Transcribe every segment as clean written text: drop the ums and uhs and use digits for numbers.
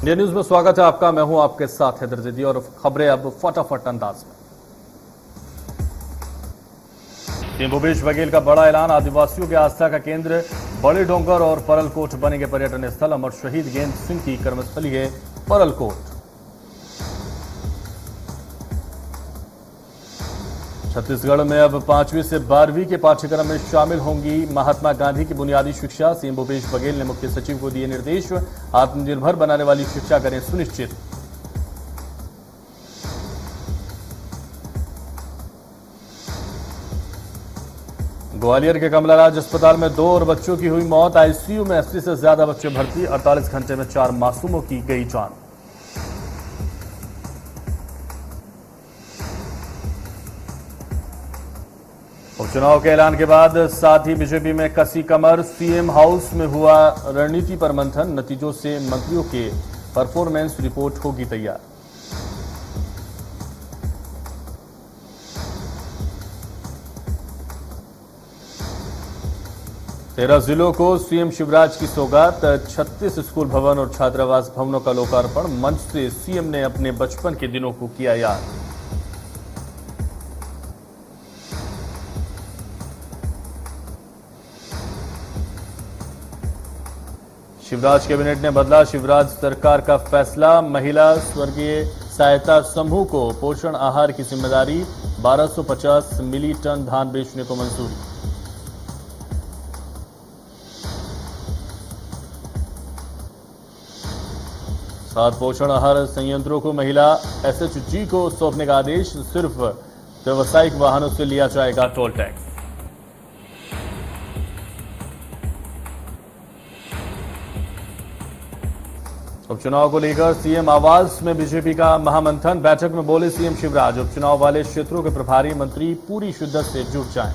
India news में स्वागत है आपका। मैं हूं आपके साथ हैदर जैदी और खबरें अब फटाफट अंदाज में। सीएम भूपेश बघेल का बड़ा ऐलान, आदिवासियों के आस्था का केंद्र बड़े डोंगर और परलकोट बनेंगे पर्यटन स्थल। अमर शहीद गेंद सिंह की कर्मस्थली है परलकोट। छत्तीसगढ़ में अब 5वीं से 12वीं के पाठ्यक्रम में शामिल होंगी महात्मा गांधी की बुनियादी शिक्षा। सीएम भूपेश बघेल ने मुख्य सचिव को दिए निर्देश, आत्मनिर्भर बनाने वाली शिक्षा करें सुनिश्चित। ग्वालियर के कमलाराज अस्पताल में 2 और बच्चों की हुई मौत। आईसीयू में 80 से ज्यादा बच्चे भर्ती। 48 घंटे में 4 मासूमों की गई जान। उपचुनाव के ऐलान के बाद साथ ही बीजेपी में कसी कमर। सीएम हाउस में हुआ रणनीति पर मंथन। नतीजों से मंत्रियों के परफॉर्मेंस रिपोर्ट होगी तैयार। तेरह जिलों को सीएम शिवराज की सौगात। 36 स्कूल भवन और छात्रावास भवनों का लोकार्पण। मंच से सीएम ने अपने बचपन के दिनों को किया याद। शिवराज कैबिनेट ने बदला शिवराज सरकार का फैसला। महिला स्वर्गीय सहायता समूह को पोषण आहार की जिम्मेदारी। 1250 मिली टन धान बेचने को मंजूरी। सात पोषण आहार संयंत्रों को महिला एसएचजी को सौंपने का आदेश। सिर्फ व्यावसायिक वाहनों से लिया जाएगा टोल टैक्स। उपचुनाव को लेकर सीएम आवास में बीजेपी का महामंथन। बैठक में बोले सीएम शिवराज, उपचुनाव वाले क्षेत्रों के प्रभारी मंत्री पूरी शिद्दत से जुट जाएं।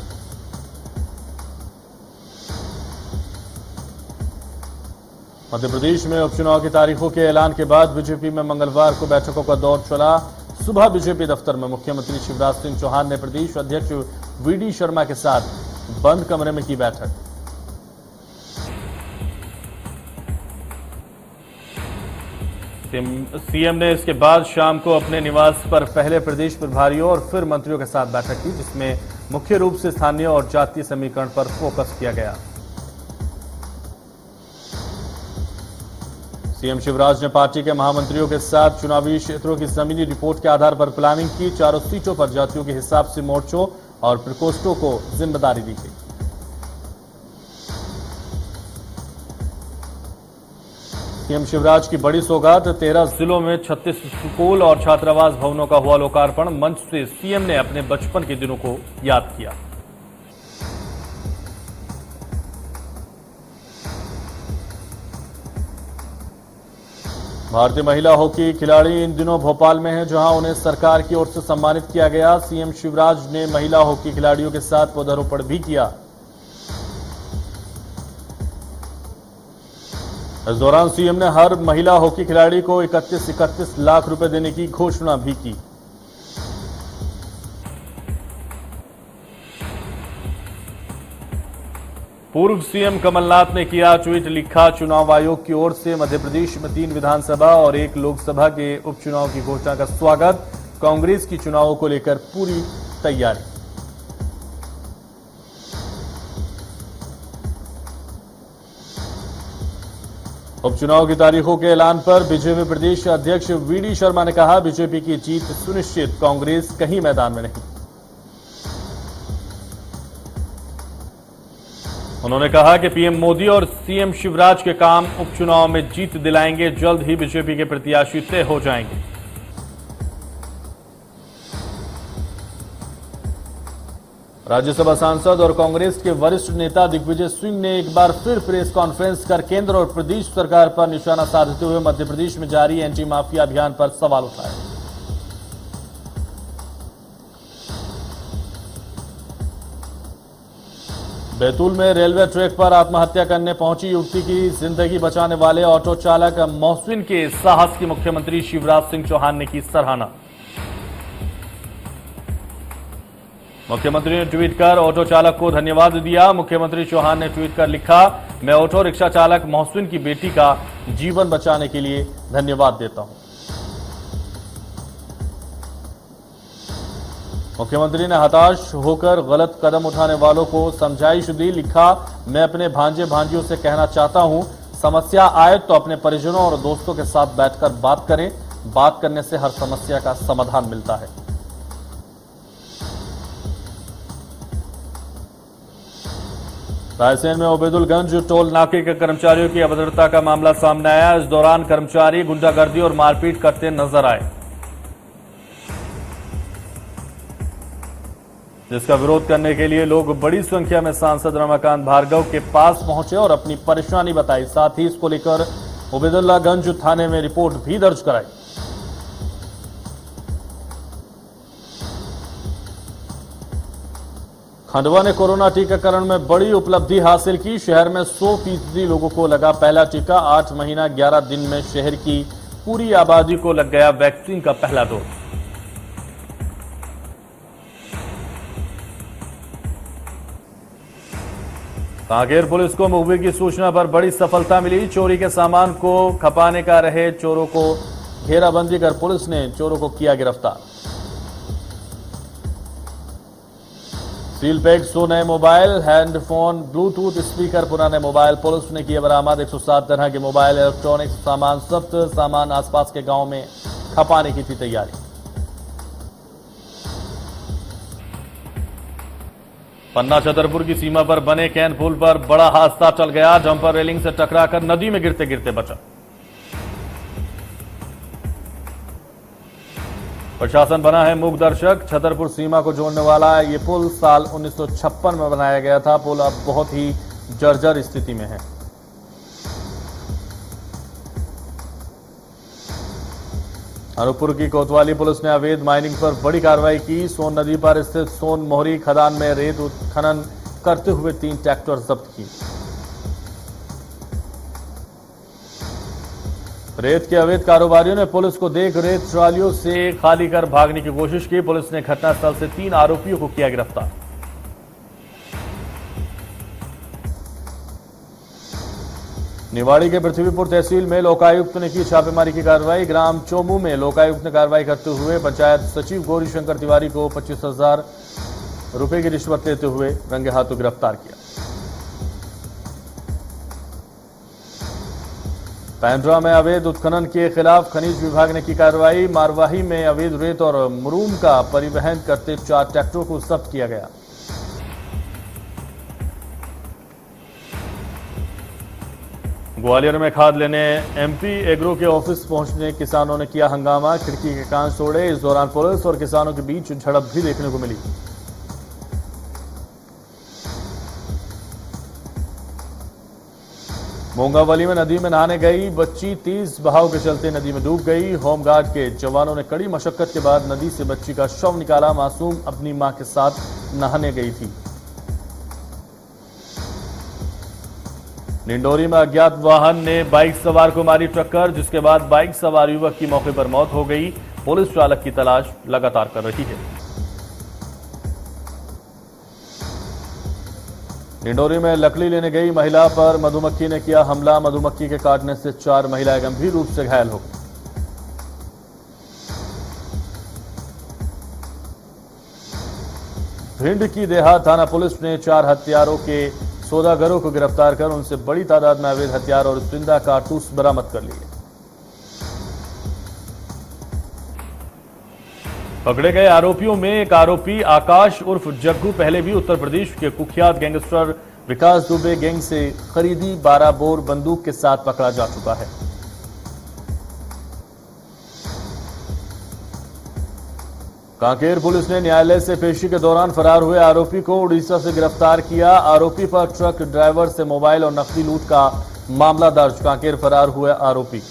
मध्य प्रदेश में उपचुनाव की तारीखों के ऐलान के बाद बीजेपी में मंगलवार को बैठकों का दौर चला। सुबह बीजेपी दफ्तर में मुख्यमंत्री शिवराज सिंह चौहान ने प्रदेश अध्यक्ष वीडी शर्मा के साथ बंद कमरे में की बैठक। सीएम ने इसके बाद शाम को अपने निवास पर पहले प्रदेश प्रभारियों और फिर मंत्रियों के साथ बैठक की, जिसमें मुख्य रूप से स्थानीय और जातीय समीकरण पर फोकस किया गया। सीएम शिवराज ने पार्टी के महामंत्रियों के साथ चुनावी क्षेत्रों की जमीनी रिपोर्ट के आधार पर प्लानिंग की। 4 सीटों पर जातियों के हिसाब से मोर्चों और प्रकोष्ठों को जिम्मेदारी दी गई। सीएम शिवराज की बड़ी सौगात। 13 जिलों में 36 स्कूल और छात्रावास भवनों का हुआ लोकार्पण। मंच से सीएम ने अपने बचपन के दिनों को याद किया। भारतीय महिला हॉकी खिलाड़ी इन दिनों भोपाल में हैं, जहां उन्हें सरकार की ओर से सम्मानित किया गया। सीएम शिवराज ने महिला हॉकी खिलाड़ियों के साथ पौधारोपण भी किया। इस दौरान सीएम ने हर महिला हॉकी खिलाड़ी को 31 लाख रुपए देने की घोषणा भी की। पूर्व सीएम कमलनाथ ने किया ट्वीट, लिखा, चुनाव आयोग की ओर से मध्य प्रदेश में 3 विधानसभा और 1 लोकसभा के उपचुनाव की घोषणा का स्वागत। कांग्रेस की चुनावों को लेकर पूरी तैयारी। उपचुनाव की तारीखों के ऐलान पर बीजेपी प्रदेश अध्यक्ष वीडी शर्मा ने कहा, बीजेपी की जीत सुनिश्चित, कांग्रेस कहीं मैदान में नहीं। उन्होंने कहा कि पीएम मोदी और सीएम शिवराज के काम उपचुनाव में जीत दिलाएंगे। जल्द ही बीजेपी के प्रत्याशी तय हो जाएंगे। राज्यसभा सांसद और कांग्रेस के वरिष्ठ नेता दिग्विजय सिंह ने एक बार फिर प्रेस कॉन्फ्रेंस कर केंद्र और प्रदेश सरकार पर निशाना साधते हुए मध्य प्रदेश में जारी एंटी माफिया अभियान पर सवाल उठाए। बैतूल में रेलवे ट्रैक पर आत्महत्या करने पहुंची युवती की जिंदगी बचाने वाले ऑटो चालक मोहसिन के साहस की मुख्यमंत्री शिवराज सिंह चौहान ने की सराहना। मुख्यमंत्री ने ट्वीट कर ऑटो चालक को धन्यवाद दिया। मुख्यमंत्री चौहान ने ट्वीट कर लिखा, मैं ऑटो रिक्शा चालक मोहसिन की बेटी का जीवन बचाने के लिए धन्यवाद देता हूं। मुख्यमंत्री ने हताश होकर गलत कदम उठाने वालों को समझाइश दी। लिखा, मैं अपने भांजे भांजियों से कहना चाहता हूं, समस्या आए तो अपने परिजनों और दोस्तों के साथ बैठकर बात करें। बात करने से हर समस्या का समाधान मिलता है। रायसेन में ओबेदुलगंज टोल नाके के कर्मचारियों की अभद्रता का मामला सामने आया। इस दौरान कर्मचारी गुंडागर्दी और मारपीट करते नजर आए, जिसका विरोध करने के लिए लोग बड़ी संख्या में सांसद रमाकांत भार्गव के पास पहुंचे और अपनी परेशानी बताई। साथ ही इसको लेकर ओबेदुल्लागंज थाने में रिपोर्ट भी दर्ज कराई। खंडवा ने कोरोना टीकाकरण में बड़ी उपलब्धि हासिल की। शहर में 100% लोगों को लगा पहला टीका। 8 महीना 11 दिन में शहर की पूरी आबादी को लग गया वैक्सीन का पहला डोज। कांकेर पुलिस को मुखबिर की सूचना पर बड़ी सफलता मिली। चोरी के सामान को खपाने का रहे चोरों को घेराबंदी कर पुलिस ने चोरों को किया गिरफ्तार। सील पैक 100 नए मोबाइल, हैंडफोन, ब्लूटूथ स्पीकर, पुराने मोबाइल पुलिस ने किए बरामद। 107 तरह के मोबाइल, इलेक्ट्रॉनिक्स सामान, जब्त सामान आसपास के गांव में खपाने की थी तैयारी। पन्ना छतरपुर की सीमा पर बने कैन पुल पर बड़ा हादसा टल गया। जंपर रेलिंग से टकराकर नदी में गिरते गिरते बचा। प्रशासन बना है मूक दर्शक। छतरपुर सीमा को जोड़ने वाला ये पुल साल 1956 में बनाया गया था। पुल अब बहुत ही जर्जर स्थिति में है। अनूपपुर की कोतवाली पुलिस ने अवैध माइनिंग पर बड़ी कार्रवाई की। सोन नदी पर स्थित सोन मोहरी खदान में रेत उत्खनन करते हुए 3 ट्रैक्टर जब्त की। रेत के अवैध कारोबारियों ने पुलिस को देख रेत ट्रालियों से खाली कर भागने की कोशिश की। पुलिस ने घटनास्थल से 3 आरोपियों को किया गिरफ्तार। निवाड़ी के पृथ्वीपुर तहसील में लोकायुक्त ने की छापेमारी की कार्रवाई। ग्राम चोमू में लोकायुक्त ने कार्रवाई करते हुए पंचायत सचिव गौरीशंकर तिवारी को 25,000 रुपए की रिश्वत लेते हुए रंगे हाथों गिरफ्तार किया। पैंड्रा में अवैध उत्खनन के खिलाफ खनिज विभाग ने की कार्रवाई। मारवाही में अवैध रेत और मरूम का परिवहन करते 4 ट्रैक्टरों को जब्त किया गया। ग्वालियर में खाद लेने एमपी एग्रो के ऑफिस पहुंचने किसानों ने किया हंगामा। खिड़की के कांच तोड़े। इस दौरान पुलिस और किसानों के बीच झड़प भी देखने को मिली। मोंगावली में नदी में नहाने गई बच्ची 30 बहाव के चलते नदी में डूब गई। होमगार्ड के जवानों ने कड़ी मशक्कत के बाद नदी से बच्ची का शव निकाला। मासूम अपनी मां के साथ नहाने गई थी। निंडोरी में अज्ञात वाहन ने बाइक सवार को मारी टक्कर, जिसके बाद बाइक सवार युवक की मौके पर मौत हो गई। पुलिस चालक की तलाश लगातार कर रही है। निंडोरी में लकड़ी लेने गई महिला पर मधुमक्खी ने किया हमला। मधुमक्खी के काटने से 4 महिलाएं गंभीर रूप से घायल हो गई। भिंड की देहात थाना पुलिस ने 4 हत्यारों के सौदागरों को गिरफ्तार कर उनसे बड़ी तादाद में अवैध हथियार और जिंदा कारतूस बरामद कर लिए। पकड़े गए आरोपियों में एक आरोपी आकाश उर्फ जग्गू पहले भी उत्तर प्रदेश के कुख्यात गैंगस्टर विकास दुबे गैंग से खरीदी 12 बोर बंदूक के साथ पकड़ा जा चुका है। कांकेर पुलिस ने न्यायालय से पेशी के दौरान फरार हुए आरोपी को उड़ीसा से गिरफ्तार किया। आरोपी पर ट्रक ड्राइवर से मोबाइल और नकदी लूट का मामला दर्ज। कांकेर फरार हुए आरोपी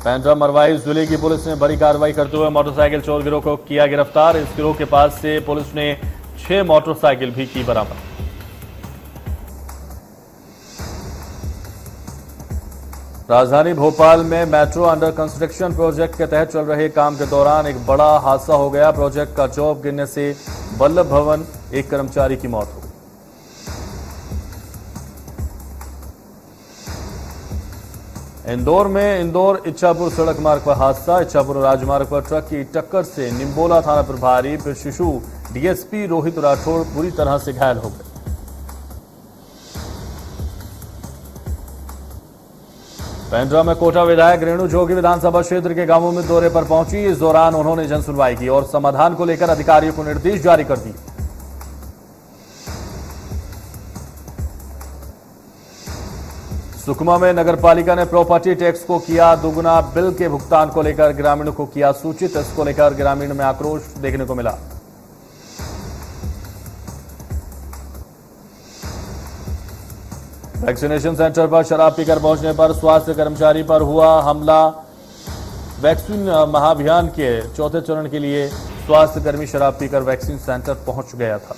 पैंड्रा मरवाही जिले की पुलिस ने बड़ी कार्रवाई करते हुए मोटरसाइकिल चोर गिरोह को किया गिरफ्तार। इस गिरोह के पास से पुलिस ने 6 मोटरसाइकिल भी की बरामद। राजधानी भोपाल में मेट्रो अंडर कंस्ट्रक्शन प्रोजेक्ट के तहत चल रहे काम के दौरान एक बड़ा हादसा हो गया। प्रोजेक्ट का जॉब गिरने से वल्लभ भवन एक कर्मचारी की मौत हो गई। इंदौर में इंदौर इच्छापुर सड़क मार्ग पर हादसा। इच्छापुर राजमार्ग पर ट्रक की टक्कर से निम्बोला थाना प्रभारी फिर शिशु डीएसपी रोहित राठौड़ बुरी तरह से घायल हो गए। पेंड्रा में कोटा विधायक रेणु जोगी विधानसभा क्षेत्र के गांवों में दौरे पर पहुंची। इस दौरान उन्होंने जनसुनवाई की और समाधान को लेकर अधिकारियों को निर्देश जारी कर दिए। सुकमा में नगरपालिका ने प्रॉपर्टी टैक्स को किया दोगुना। बिल के भुगतान को लेकर ग्रामीणों को किया सूचित। इसको लेकर ग्रामीण में आक्रोश देखने को मिला। वैक्सीनेशन सेंटर पर शराब पीकर पहुंचने पर स्वास्थ्य कर्मचारी पर हुआ हमला। वैक्सीन महाअभियान के चौथे चरण के लिए स्वास्थ्यकर्मी शराब पीकर वैक्सीन सेंटर पहुंच गया था।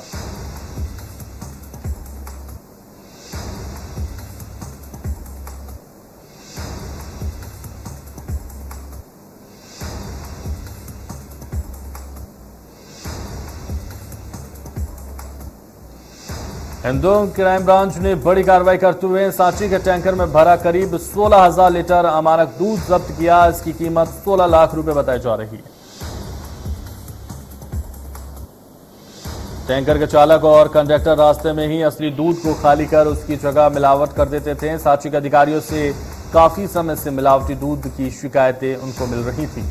इंदौर क्राइम ब्रांच ने बड़ी कार्रवाई करते हुए सांची के टैंकर में भरा करीब 16,000 लीटर अमानक दूध जब्त किया। इसकी कीमत 16 लाख रुपए बताई जा रही है। टैंकर के चालक और कंडक्टर रास्ते में ही असली दूध को खाली कर उसकी जगह मिलावट कर देते थे। सांची के अधिकारियों से काफी समय से मिलावटी दूध की शिकायतें उनको मिल रही थी।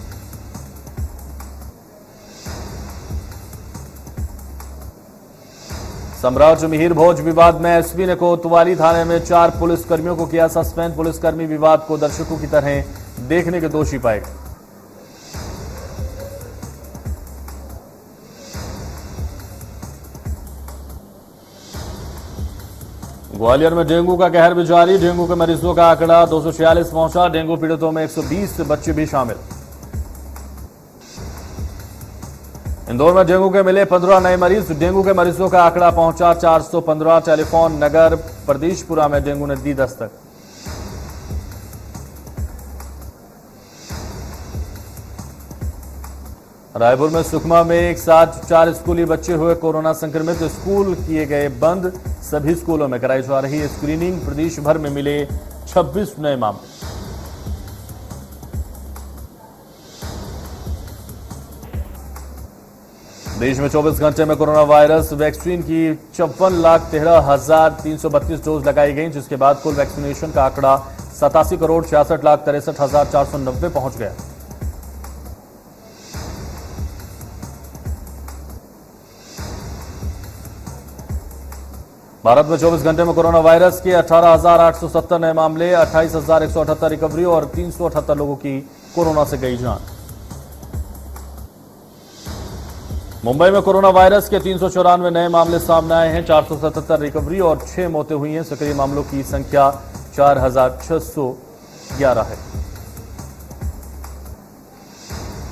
सम्राट मिहिर भोज विवाद में एसपी ने कोतवाली थाने में 4 पुलिसकर्मियों को किया सस्पेंड। पुलिसकर्मी विवाद को दर्शकों की तरह देखने के दोषी पाए गए। ग्वालियर में डेंगू का कहर भी जारी। डेंगू के मरीजों का आंकड़ा 246 पहुंचा। डेंगू पीड़ितों में 120 बच्चे भी शामिल। इंदौर में डेंगू के मिले 15 नए मरीज। डेंगू के मरीजों का आंकड़ा पहुंचा 415। टेलीफोन नगर प्रदेशपुरा में डेंगू ने दी दस्तक। रायपुर में सुकमा में एक साथ 4 स्कूली बच्चे हुए कोरोना संक्रमित। स्कूल किए गए बंद। सभी स्कूलों में कराई जा रही स्क्रीनिंग। प्रदेश भर में मिले 26 नए मामले। देश में 24 घंटे में कोरोना वायरस वैक्सीन की 54,13,332 डोज लगाई गई, जिसके बाद कुल वैक्सीनेशन का आंकड़ा 87,66,63,490 पहुंच गया। भारत में 24 घंटे में कोरोना वायरस के 18,870 नए मामले, 28,178 रिकवरी और 378 लोगों की कोरोना से गई जान। मुंबई में कोरोना वायरस के 394 नए मामले सामने आए हैं, 477 रिकवरी और 6 मौतें हुई हैं। सक्रिय मामलों की संख्या 4,611 है।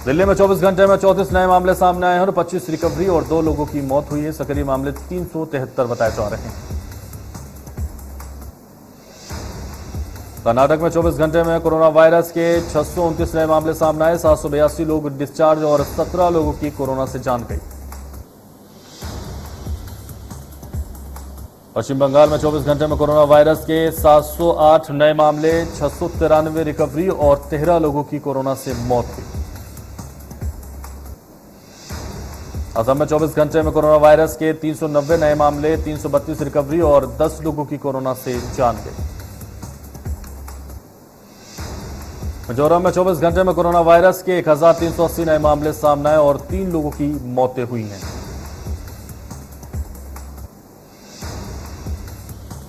दिल्ली में 24 घंटे में 34 नए मामले सामने आए हैं और 25 रिकवरी और 2 लोगों की मौत हुई है। सक्रिय मामले 373 बताए जा रहे हैं। कर्नाटक में 24 घंटे में कोरोना वायरस के 629 नए मामले सामने आए, 782 लोग डिस्चार्ज और 17 लोगों की कोरोना से जान गई। पश्चिम बंगाल में 24 घंटे में कोरोना वायरस के 708 नए मामले, 693 रिकवरी और 13 लोगों की कोरोना से मौत हुई। असम में 24 घंटे में कोरोना वायरस के 390 नए मामले, 332 रिकवरी और 10 लोगों की कोरोना से जान गई। मिजोरम में 24 घंटे में कोरोना वायरस के 1,380 नए मामले सामने आए और 3 लोगों की मौतें हुई हैं।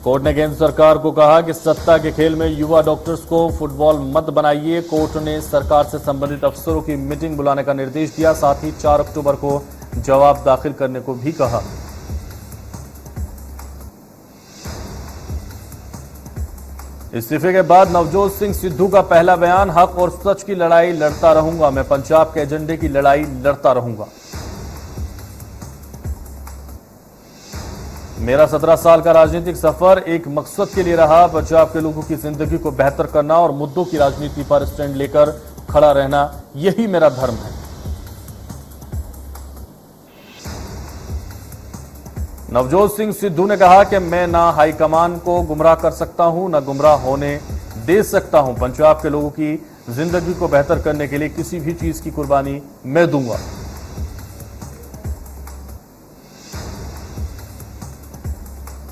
कोर्ट ने केंद्र सरकार को कहा कि सत्ता के खेल में युवा डॉक्टर्स को फुटबॉल मत बनाइए। कोर्ट ने सरकार से संबंधित अफसरों की मीटिंग बुलाने का निर्देश दिया, साथ ही 4 अक्टूबर को जवाब दाखिल करने को भी कहा। इस्तीफे के बाद नवजोत सिंह सिद्धू का पहला बयान, हक और सच की लड़ाई लड़ता रहूंगा, मैं पंजाब के एजेंडे की लड़ाई लड़ता रहूंगा। मेरा 17 साल का राजनीतिक सफर एक मकसद के लिए रहा, पंजाब के लोगों की जिंदगी को बेहतर करना और मुद्दों की राजनीति पर स्टैंड लेकर खड़ा रहना, यही मेरा धर्म है। नवजोत सिंह सिद्धू ने कहा कि मैं ना हाईकमान को गुमराह कर सकता हूं, ना गुमराह होने दे सकता हूं। पंजाब के लोगों की जिंदगी को बेहतर करने के लिए किसी भी चीज की कुर्बानी मैं दूंगा।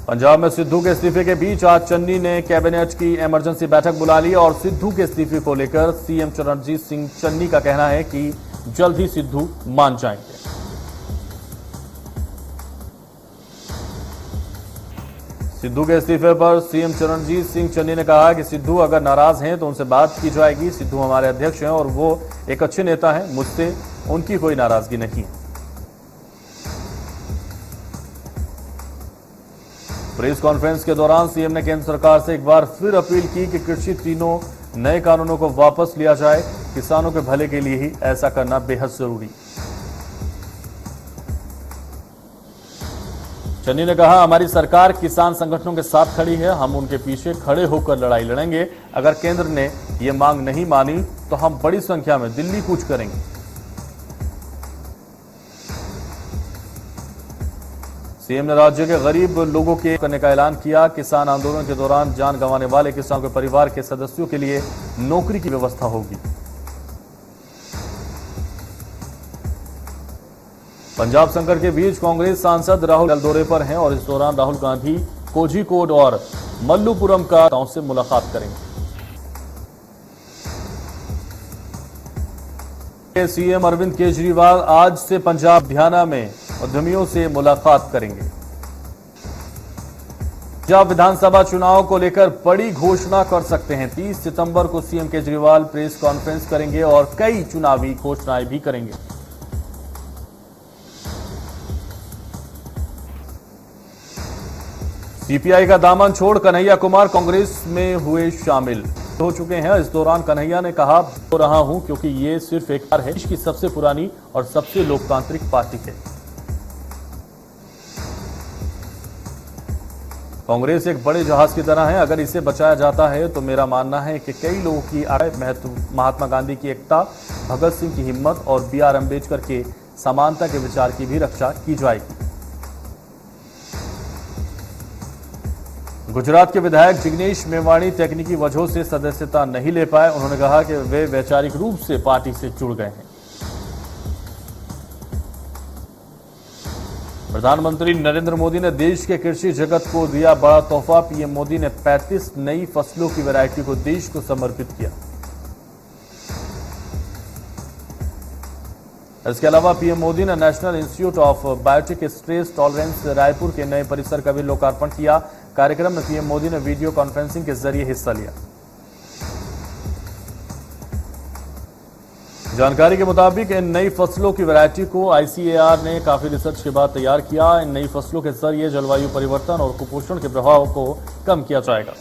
पंजाब में सिद्धू के इस्तीफे के बीच आज चन्नी ने कैबिनेट की इमरजेंसी बैठक बुला ली और सिद्धू के इस्तीफे को लेकर सीएम चरणजीत सिंह चन्नी का कहना है कि जल्द ही सिद्धू मान जाएंगे। सिद्धू के इस्तीफे पर सीएम चरणजीत सिंह चन्नी ने कहा कि सिद्धू अगर नाराज हैं तो उनसे बात की जाएगी। सिद्धू हमारे अध्यक्ष हैं और वो एक अच्छे नेता हैं, मुझसे उनकी कोई नाराजगी नहीं है। प्रेस कॉन्फ्रेंस के दौरान सीएम ने केंद्र सरकार से एक बार फिर अपील की कि कृषि तीनों नए कानूनों को वापस लिया जाए। किसानों के भले के लिए ही ऐसा करना बेहद जरूरी। चन्नी ने कहा, हमारी सरकार किसान संगठनों के साथ खड़ी है, हम उनके पीछे खड़े होकर लड़ाई लड़ेंगे। अगर केंद्र ने यह मांग नहीं मानी तो हम बड़ी संख्या में दिल्ली कूच करेंगे। सीएम ने राज्य के गरीब लोगों के करने का ऐलान किया। किसान आंदोलन के दौरान जान गंवाने वाले किसानों के परिवार के सदस्यों के लिए नौकरी की व्यवस्था होगी। पंजाब संकट के बीच कांग्रेस सांसद राहुल दौरे पर हैं और इस दौरान राहुल गांधी कोझीकोड और मल्लुपुरम का गांव से मुलाकात करेंगे। सीएम अरविंद केजरीवाल आज से पंजाब हरियाणा में उद्यमियों से मुलाकात करेंगे। पंजाब विधानसभा चुनाव को लेकर बड़ी घोषणा कर सकते हैं। 30 सितंबर को सीएम केजरीवाल प्रेस कॉन्फ्रेंस करेंगे और कई चुनावी घोषणाएं भी करेंगे। सीपीआई का दामन छोड़ कन्हैया कुमार कांग्रेस में हुए शामिल हो चुके हैं। इस दौरान कन्हैया ने कहा, हो रहा हूं क्योंकि ये सिर्फ एक बार है, देश की सबसे पुरानी और सबसे लोकतांत्रिक पार्टी है। कांग्रेस एक बड़े जहाज की तरह है, अगर इसे बचाया जाता है तो मेरा मानना है कि कई लोगों की महत्व, महात्मा गांधी की एकता, भगत सिंह की हिम्मत और बीआर अम्बेडकर के समानता के विचार की भी रक्षा की जाएगी। गुजरात के विधायक जिग्नेश मेवाणी तकनीकी वजहों से सदस्यता नहीं ले पाए। उन्होंने कहा कि वे वैचारिक रूप से पार्टी से जुड़ गए हैं। प्रधानमंत्री नरेंद्र मोदी ने देश के कृषि जगत को दिया बड़ा तोहफा। पीएम मोदी ने 35 नई फसलों की वैरायटी को देश को समर्पित किया। इसके अलावा पीएम मोदी ने National Institute of biotic stress tolerance Raipur के नए परिसर का भी लोकार्पण किया। कार्यक्रम में पीएम मोदी ने वीडियो कॉन्फ्रेंसिंग के जरिए हिस्सा लिया। जानकारी के मुताबिक इन नई फसलों की वैरायटी को आईसीएआर ने काफी रिसर्च के बाद तैयार किया। इन नई फसलों के जरिए जलवायु परिवर्तन और कुपोषण के प्रभाव को कम किया जाएगा।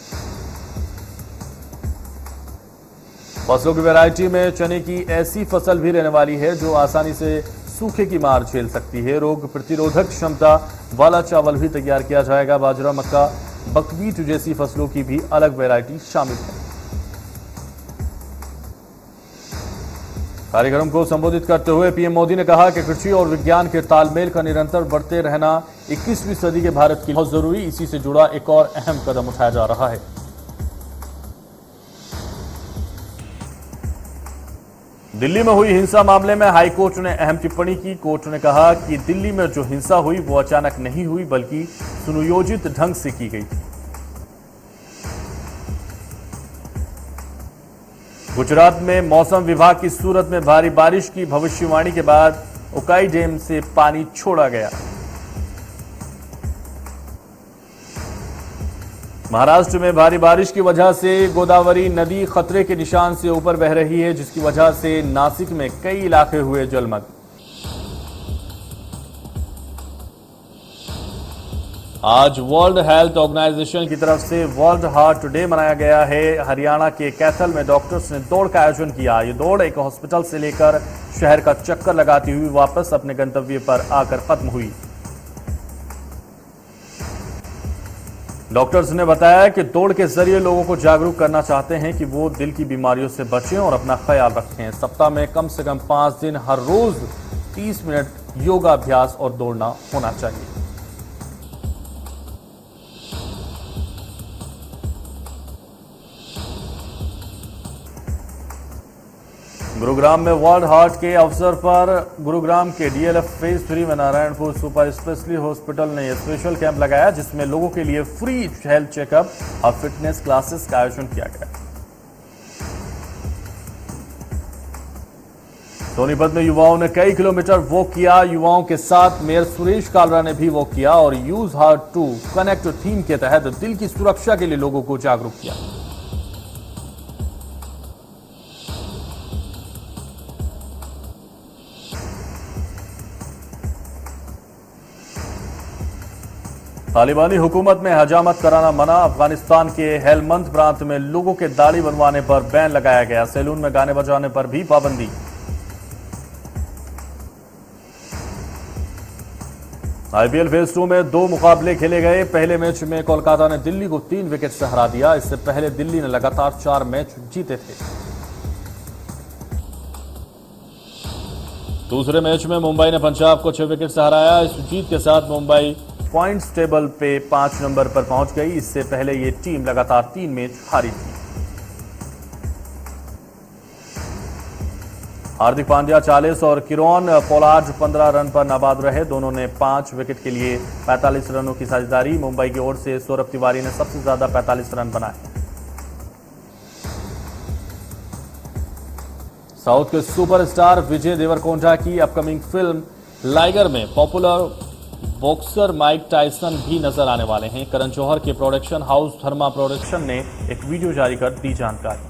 फसलों की वैरायटी में चने की ऐसी फसल भी रहने वाली है जो आसानी से सूखे की मार झेल सकती है। रोग प्रतिरोधक क्षमता वाला चावल भी तैयार किया जाएगा। बाजरा, मक्का, बकवीट जैसी फसलों की भी अलग वैरायटी शामिल है। कार्यक्रम को संबोधित करते हुए पीएम मोदी ने कहा कि कृषि और विज्ञान के तालमेल का निरंतर बढ़ते रहना 21वीं सदी के भारत के लिए बहुत जरूरी। इसी से जुड़ा एक और अहम कदम उठाया जा रहा है। दिल्ली में हुई हिंसा मामले में हाई कोर्ट ने अहम टिप्पणी की। कोर्ट ने कहा कि दिल्ली में जो हिंसा हुई वो अचानक नहीं हुई बल्कि सुनियोजित ढंग से की गई थी। गुजरात में मौसम विभाग की सूरत में भारी बारिश की भविष्यवाणी के बाद उकाई डैम से पानी छोड़ा गया। महाराष्ट्र में भारी बारिश की वजह से गोदावरी नदी खतरे के निशान से ऊपर बह रही है, जिसकी वजह से नासिक में कई इलाके हुए जलमग्न। आज वर्ल्ड हेल्थ ऑर्गेनाइजेशन की तरफ से वर्ल्ड हार्ट डे मनाया गया है। हरियाणा के कैथल में डॉक्टर्स ने दौड़ का आयोजन किया। ये दौड़ एक हॉस्पिटल से लेकर शहर का चक्कर लगाती हुई वापस अपने गंतव्य पर आकर खत्म हुई। डॉक्टर्स ने बताया कि दौड़ के जरिए लोगों को जागरूक करना चाहते हैं कि वो दिल की बीमारियों से बचें और अपना ख्याल रखें। सप्ताह में कम से कम 5 दिन हर रोज 30 मिनट योगाभ्यास और दौड़ना होना चाहिए। गुरुग्राम में वर्ल्ड हार्ट के अवसर पर गुरुग्राम के डीएलएफ फेज 3 में नारायणपुर सुपर स्पेशलिटी हॉस्पिटल ने स्पेशल कैंप लगाया, जिसमें लोगों के लिए फ्री हेल्थ चेकअप और फिटनेस क्लासेस का आयोजन किया गया। सोनीपत में युवाओं ने कई किलोमीटर वॉक किया। युवाओं के साथ मेयर सुरेश कालरा ने भी वॉक किया और use heart to connect theme के तहत दिल की सुरक्षा के लिए लोगों को जागरूक किया। तालिबानी हुकूमत में हजामत कराना मना। अफगानिस्तान के हेलमंद प्रांत में लोगों के दाढ़ी बनवाने पर बैन लगाया गया। सैलून में गाने बजाने पर भी पाबंदी। आईपीएल फेज 2 में 2 मुकाबले खेले गए। पहले मैच में कोलकाता ने दिल्ली को 3 विकेट से हरा दिया। इससे पहले दिल्ली ने लगातार 4 मैच जीते थे। दूसरे मैच में मुंबई ने पंजाब को 6 विकेट से हराया। इस जीत के साथ मुंबई पॉइंट्स टेबल पे 5 नंबर पर पहुंच गई। इससे पहले ये टीम लगातार 3 मैच हारी थी। हार्दिक पांड्या 40 और किरोन पोलार्ड 15 रन पर नाबाद रहे। दोनों ने 5 विकेट के लिए 45 रनों की साझेदारी। मुंबई की ओर से सौरभ तिवारी ने सबसे ज्यादा 45 रन बनाए। साउथ के सुपरस्टार विजय देवरकोंडा की अपकमिंग फिल्म लाइगर में पॉपुलर बॉक्सर माइक टायसन भी नजर आने वाले हैं। करण जौहर के प्रोडक्शन हाउस धर्मा प्रोडक्शन ने एक वीडियो जारी कर दी जानकारी।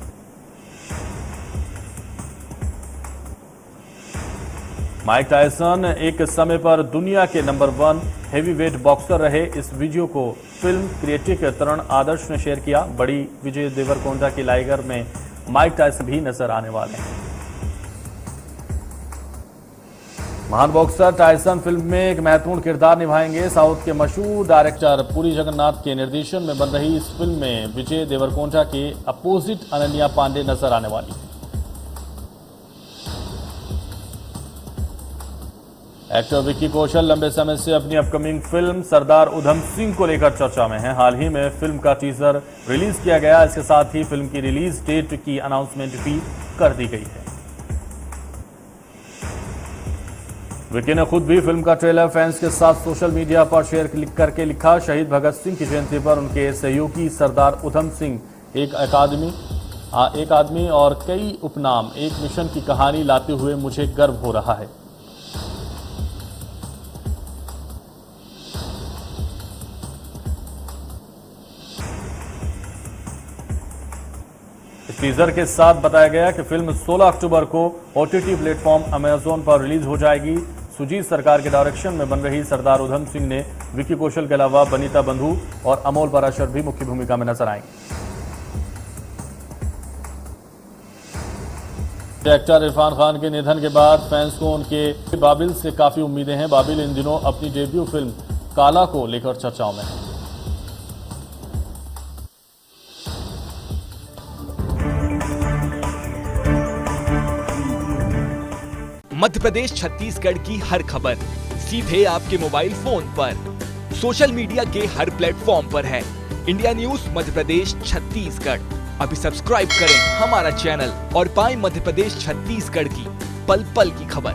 माइक टायसन एक समय पर दुनिया के नंबर 1 हेवीवेट बॉक्सर रहे। इस वीडियो को फिल्म क्रिएटिव तरुण आदर्श ने शेयर किया। बड़ी विजय देवरकोंडा की लाइगर में माइक टायसन भी नजर आने वाले हैं। महान बॉक्सर टायसन फिल्म में एक महत्वपूर्ण किरदार निभाएंगे। साउथ के मशहूर डायरेक्टर पुरी जगन्नाथ के निर्देशन में बन रही इस फिल्म में विजय देवरकोंडा के अपोजिट अनन्या पांडे नजर आने वाली है। एक्टर विक्की कौशल लंबे समय से अपनी अपकमिंग फिल्म सरदार उधम सिंह को लेकर चर्चा में है। हाल ही में फिल्म का टीजर रिलीज किया गया। इसके साथ ही फिल्म की रिलीज डेट की अनाउंसमेंट भी कर दी गई है। विक्की ने खुद भी फिल्म का ट्रेलर फैंस के साथ सोशल मीडिया पर शेयर करके लिखा, शहीद भगत सिंह की जयंती पर उनके सहयोगी सरदार उधम सिंह एक आदमी और कई उपनाम, एक मिशन की कहानी लाते हुए मुझे गर्व हो रहा है। इस टीजर के साथ बताया गया कि फिल्म 16 अक्टूबर को ओटीटी प्लेटफॉर्म अमेजॉन पर रिलीज हो जाएगी। सुजीत सरकार के डायरेक्शन में बन रही सरदार उधम सिंह ने विक्की कौशल के अलावा बनीता बंधु और अमोल पाराशर भी मुख्य भूमिका में नजर आएंगे। एक्टर इरफान खान के निधन के बाद फैंस को उनके बाबिल से काफी उम्मीदें हैं। बाबिल इन दिनों अपनी डेब्यू फिल्म काला को लेकर चर्चाओं में है। मध्य प्रदेश छत्तीसगढ़ की हर खबर सीधे आपके मोबाइल फोन पर, सोशल मीडिया के हर प्लेटफॉर्म पर है। इंडिया न्यूज मध्य प्रदेश छत्तीसगढ़, अभी सब्सक्राइब करें हमारा चैनल और पाएं मध्य प्रदेश छत्तीसगढ़ की पल पल की खबर।